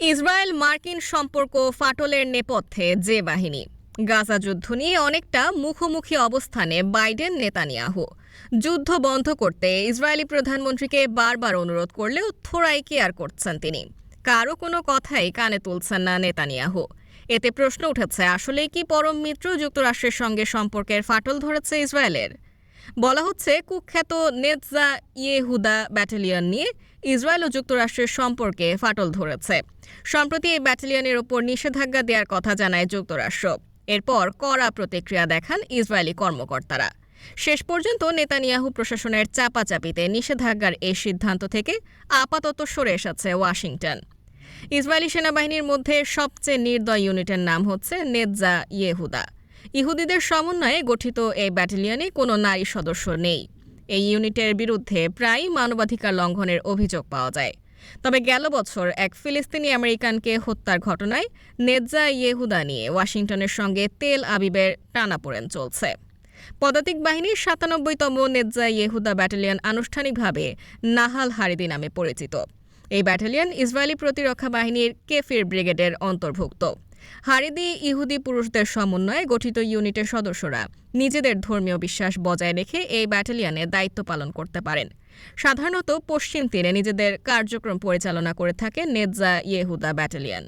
Israel মার্কিন সম্পর্ক ফাটলের নেপথ্যে যে বাহিনী। গাজা যুদ্ধ নিয়ে অনেকটা মুখোমুখি অবস্থানে বাইডেন নেতানিয়াহু। যুদ্ধ বন্ধ করতে ইসরায়েলি প্রধানমন্ত্রীকে বারবার অনুরোধ করলেও থোড়াই কেয়ার করছেন তিনি। কারো কোনো কথাই কানে তুলছেন না নেতানিয়াহু। এতে প্রশ্ন উঠেছে, আসলেই কি পরম মিত্র যুক্তরাষ্ট্রের সঙ্গে সম্পর্কের ফাটল ধরেছে ইসরায়েলের? বলা হচ্ছে, কুখ্যাত নেতজা ইয়েহুদা ব্যাটালিয়ন নিয়ে ইসরায়েল ও যুক্তরাষ্ট্রের সম্পর্কে ফাটল ধরেছে। সম্প্রতি এই ব্যাটালিয়নের ওপর নিষেধাজ্ঞা দেওয়ার কথা জানায় যুক্তরাষ্ট্র। এরপর কড়া প্রতিক্রিয়া দেখান ইসরায়েলি কর্মকর্তারা। শেষ পর্যন্ত নেতানিয়াহু প্রশাসনের চাপাচাপিতে নিষেধাজ্ঞার এই সিদ্ধান্ত থেকে আপাতত সরে এসেছে ওয়াশিংটন। ইসরায়েলি সেনাবাহিনীর মধ্যে সবচেয়ে নির্দয় ইউনিটের নাম হচ্ছে নেতজা ইয়েহুদা। ইহুদিদের সমন্বয়ে গঠিত এই ব্যাটালিয়নে কোনো নারী সদস্য নেই। এই ইউনিটের বিরুদ্ধে প্রায়ই মানবাধিকার লঙ্ঘনের অভিযোগ পাওয়া যায়। তবে গেল বছর এক ফিলিস্তিনি আমেরিকানকে হত্যার ঘটনায় নেতজা ইয়েহুদা নিয়ে ওয়াশিংটনের সঙ্গে তেল আবিবের টানাপোড়েন চলছে। পদাতিক বাহিনীর ৯৭তম নেতজা ইয়েহুদা ব্যাটালিয়ন আনুষ্ঠানিকভাবে নাহাল হারিদি নামে পরিচিত। এই ব্যাটালিয়ন ইসরায়েলি প্রতিরক্ষা বাহিনীর কেফির ব্রিগেডের অন্তর্ভুক্ত। হারিদি ইহুদি পুরুষদের সমন্বয়ে গঠিত ইউনিটের সদস্যরা নিজেদের ধর্মীয় বিশ্বাস বজায় রেখে এই ব্যাটালিয়নে দায়িত্ব পালন করতে পারেন। সাধারণত পশ্চিম তীরে নিজেদের কার্যক্রম পরিচালনা করে থাকে নেতজা ইয়েহুদা ব্যাটালিয়ন।